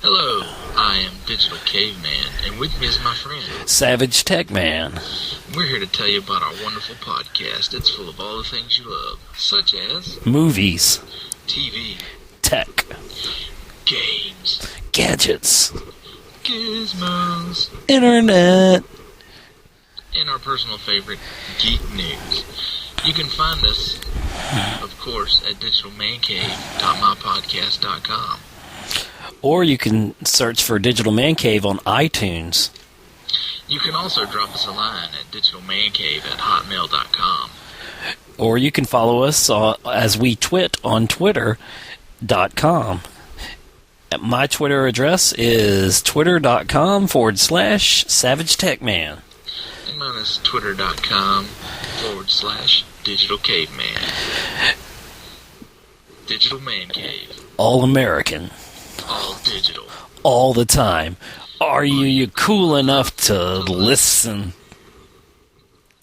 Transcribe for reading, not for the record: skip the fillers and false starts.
Hello, I am Digital Caveman, and with me is my friend, Savage Tech Man. We're here to tell you about our wonderful podcast. It's full of all the things you love, such as Movies, TV, tech, games, gadgets, gizmos, internet. and our personal favorite, geek news. You can find us, of course, at digitalmancave.mypodcast.com. Or you can search for Digital Man Cave on iTunes. You can also drop us a line at digitalmancave@hotmail.com. Or you can follow us as we twit on twitter.com. My Twitter address is twitter.com/SavageTechMan. And mine is twitter.com/digitalcaveman. Digital Man Cave. All American. All digital. All the time. Are you cool enough to listen?